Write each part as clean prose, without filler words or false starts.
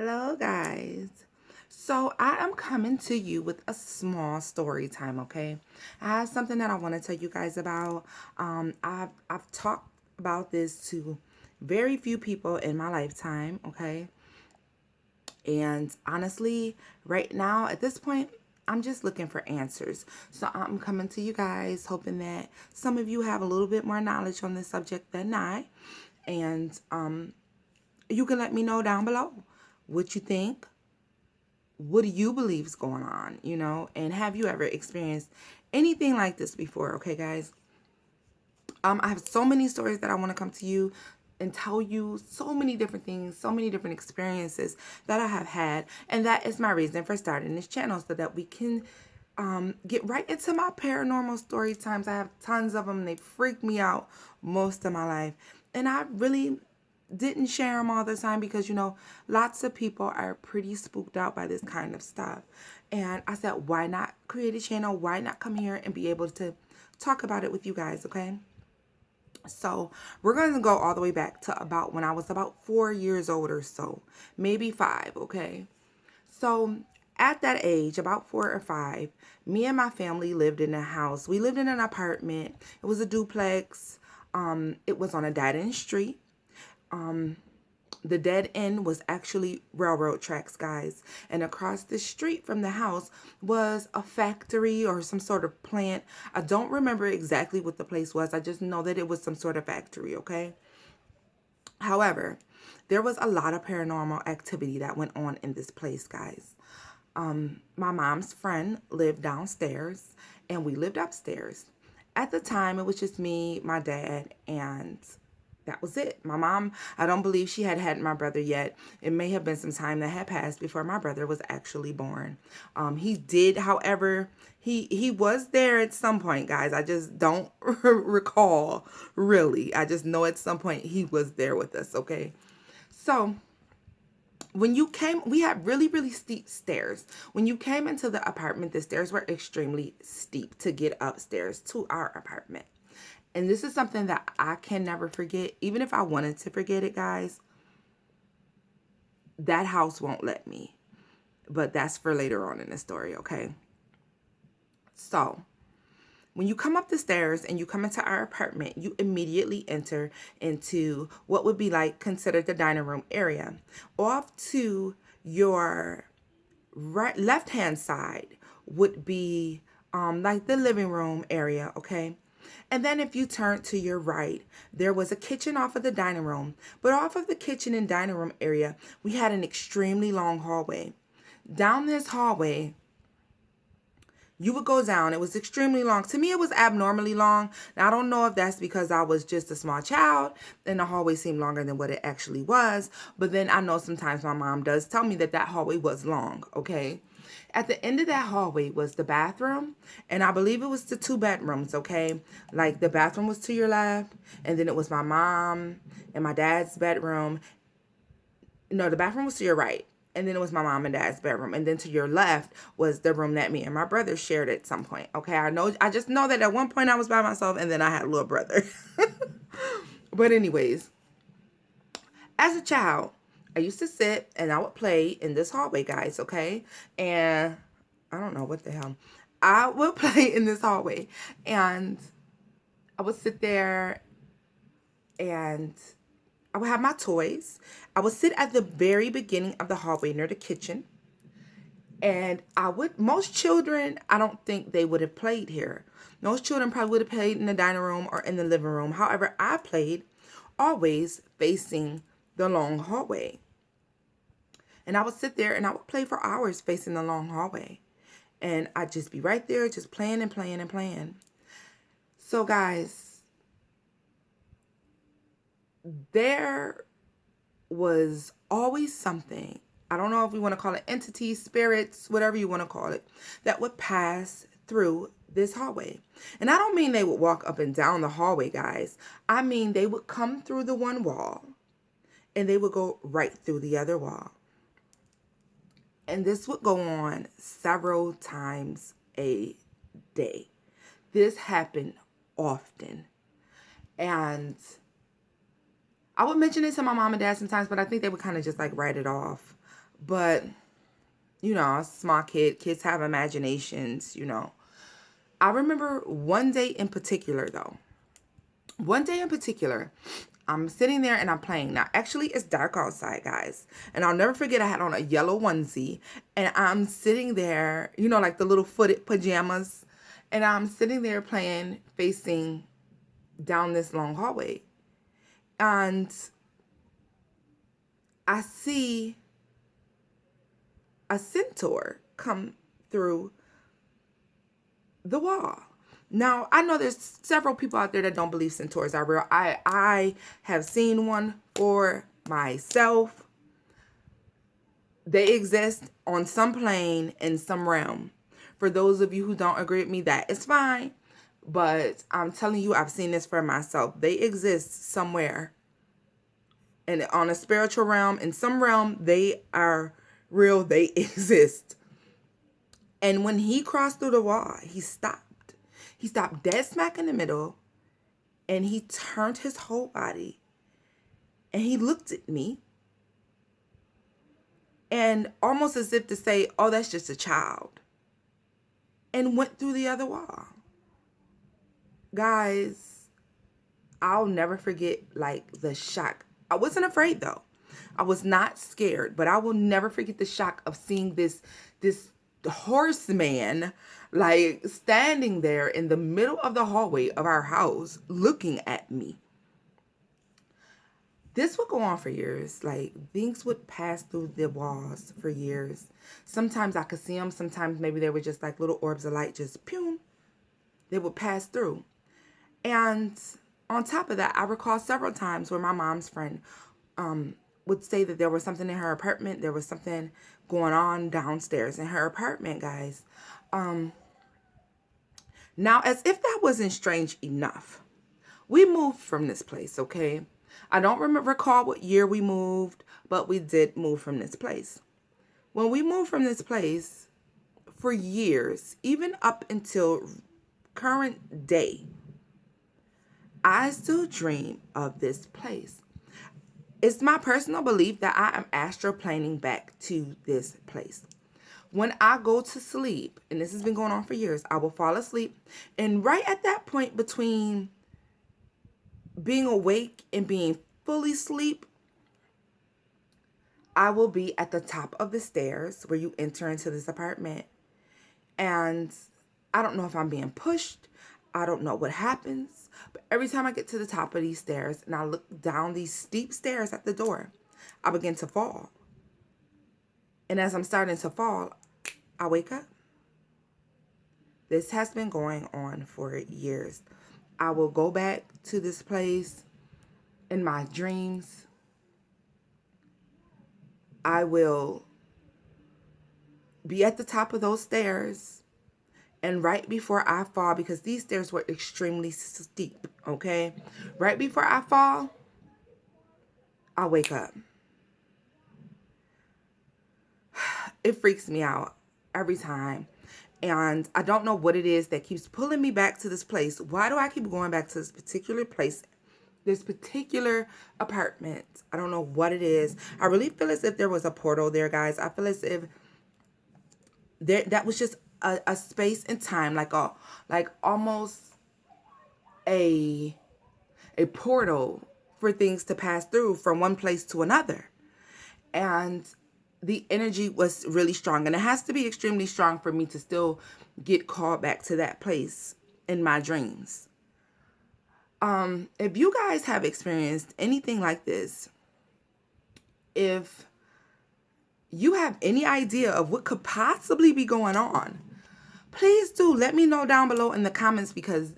Hello, guys. So, I am coming to you with a small story time, okay? I have something that I want to tell you guys about. I've talked about this to very few people in my lifetime, okay? And honestly, right now, at this point, I'm just looking for answers. So, I'm coming to you guys hoping that some of you have a little bit more knowledge on this subject than I. And you can let me know down below what you think. What do you believe is going on, and have you ever experienced anything like this before? Okay, guys. I have so many stories that I want to come to you and tell you so many different things, so many different experiences that I have had. And that is my reason for starting this channel, so that we can get right into my paranormal story times. I have tons of them. They freak me out most of my life. And I really didn't share them all the time because, lots of people are pretty spooked out by this kind of stuff. And I said, why not create a channel? Why not come here and be able to talk about it with you guys, okay? So we're going to go all the way back to about when I was about 4 years old or so, maybe 5, okay? So at that age, about 4 or 5, me and my family lived in a house. We lived in an apartment. It was a duplex. It was on a dead end street. The dead end was actually railroad tracks, guys. And across the street from the house was a factory or some sort of plant. I don't remember exactly what the place was. I just know that it was some sort of factory, okay? However, there was a lot of paranormal activity that went on in this place, guys. My mom's friend lived downstairs and we lived upstairs. At the time, it was just me, my dad, and that was it. My mom, I don't believe she had had my brother yet. It may have been some time that had passed before my brother was actually born. He did, however, he was there at some point, guys. I just don't recall, really. I just know at some point he was there with us, okay? So when you came, we had really, really steep stairs. When you came into the apartment, the stairs were extremely steep to get upstairs to our apartment. And this is something that I can never forget. Even if I wanted to forget it, guys, that house won't let me. But that's for later on in the story, okay? So, when you come up the stairs and you come into our apartment, you immediately enter into what would be like considered the dining room area. Off to your right left hand side would be like the living room area, okay? And then if you turn to your right, there was a kitchen off of the dining room. But off of the kitchen and dining room area, we had an extremely long hallway. Down this hallway, you would go down. It was extremely long. To me, it was abnormally long. Now, I don't know if that's because I was just a small child and the hallway seemed longer than what it actually was. But then I know sometimes my mom does tell me that that hallway was long, okay? At the end of that hallway was the bathroom, and I believe it was the 2 bedrooms, okay? Like the bathroom was to your left, and then it was my mom and my dad's bedroom. No, the bathroom was to your right. And then it was my mom and dad's bedroom. And then to your left was the room that me and my brother shared at some point. Okay, I just know that at one point I was by myself and then I had a little brother. But anyways, as a child, I used to sit and I would play in this hallway, guys, okay? And I don't know what the hell. I would play in this hallway and I would sit there and I would have my toys. I would sit at the very beginning of the hallway near the kitchen. And most children, I don't think they would have played here. Most children probably would have played in the dining room or in the living room. However, I played always facing the long hallway. And I would sit there and I would play for hours facing the long hallway. And I'd just be right there, just playing and playing and playing. So, guys, there was always something, I don't know if we want to call it entities, spirits, whatever you want to call it, that would pass through this hallway. And I don't mean they would walk up and down the hallway, guys. I mean they would come through the one wall and they would go right through the other wall. And this would go on several times a day. This happened often. And I would mention it to my mom and dad sometimes, but I think they would kind of just like write it off. But, a small kid, kids have imaginations. I remember one day in particular, though. One day in particular, I'm sitting there and I'm playing. Now, actually, it's dark outside, guys. And I'll never forget I had on a yellow onesie. And I'm sitting there, like the little footed pajamas. And I'm sitting there playing, facing down this long hallway. And I see a centaur come through the wall. Now, I know there's several people out there that don't believe centaurs are real. I have seen one for myself. They exist on some plane in some realm. For those of you who don't agree with me, that is fine. But I'm telling you, I've seen this for myself. They exist somewhere. And on a spiritual realm, in some realm, they are real. They exist. And when he crossed through the wall, he stopped. He stopped dead smack in the middle. And he turned his whole body. And he looked at me. And almost as if to say, oh, that's just a child. And went through the other wall. Guys, I'll never forget, the shock. I wasn't afraid, though. I was not scared, but I will never forget the shock of seeing this horseman, standing there in the middle of the hallway of our house, looking at me. This would go on for years. Things would pass through the walls for years. Sometimes I could see them. Sometimes maybe they were just little orbs of light, just pew. They would pass through. And on top of that, I recall several times where my mom's friend would say that there was something in her apartment. There was something going on downstairs in her apartment, guys. Now, as if that wasn't strange enough, we moved from this place, okay? I don't recall what year we moved, but we did move from this place. When we moved from this place, for years, even up until current day, I still dream of this place. It's my personal belief that I am astroplaning back to this place. When I go to sleep, and this has been going on for years, I will fall asleep. And right at that point between being awake and being fully asleep, I will be at the top of the stairs where you enter into this apartment. And I don't know if I'm being pushed. I don't know what happens. But every time I get to the top of these stairs and I look down these steep stairs at the door, I begin to fall. And as I'm starting to fall, I wake up. This has been going on for years. I will go back to this place in my dreams. I will be at the top of those stairs. And right before I fall, because these stairs were extremely steep, okay? Right before I fall, I wake up. It freaks me out every time. And I don't know what it is that keeps pulling me back to this place. Why do I keep going back to this particular place, this particular apartment? I don't know what it is. I really feel as if there was a portal there, guys. I feel as if that was just a space and time, like almost a portal for things to pass through from one place to another. And the energy was really strong, and it has to be extremely strong for me to still get called back to that place in my dreams. If you guys have experienced anything like this, if you have any idea of what could possibly be going on, please do let me know down below in the comments, because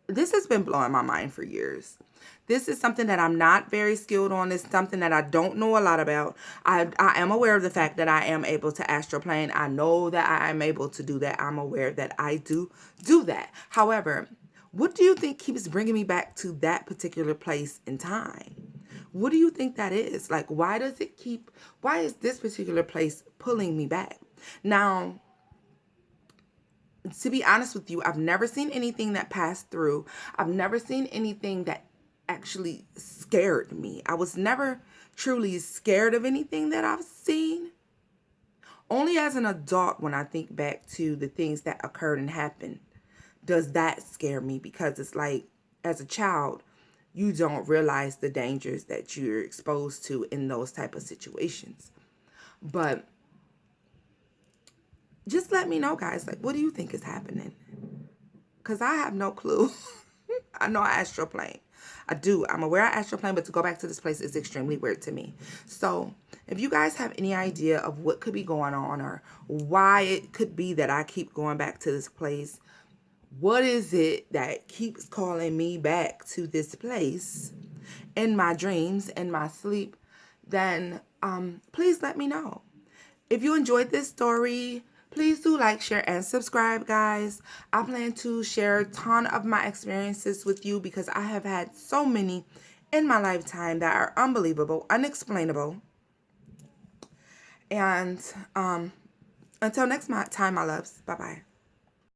this has been blowing my mind for years. This is something that I'm not very skilled on. It's something that I don't know a lot about. I am aware of the fact that I am able to astroplane. I know that I am able to do that. I'm aware that I do that. However, what do you think keeps bringing me back to that particular place in time? What do you think that is? Why is this particular place pulling me back? Now, to be honest with you, I've never seen anything that passed through. I've never seen anything that actually scared me. I was never truly scared of anything that I've seen. Only as an adult, when I think back to the things that occurred and happened, does that scare me, because it's like, as a child, you don't realize the dangers that you're exposed to in those type of situations. But just let me know, guys, like, what do you think is happening? Because I have no clue. I know I astral plane. I do. I'm aware I astral plane, but to go back to this place is extremely weird to me. So if you guys have any idea of what could be going on, or why it could be that I keep going back to this place, what is it that keeps calling me back to this place in my dreams, in my sleep, then please let me know. If you enjoyed this story, please do like, share, and subscribe, guys. I plan to share a ton of my experiences with you, because I have had so many in my lifetime that are unbelievable, unexplainable. And until next time, my loves, bye-bye.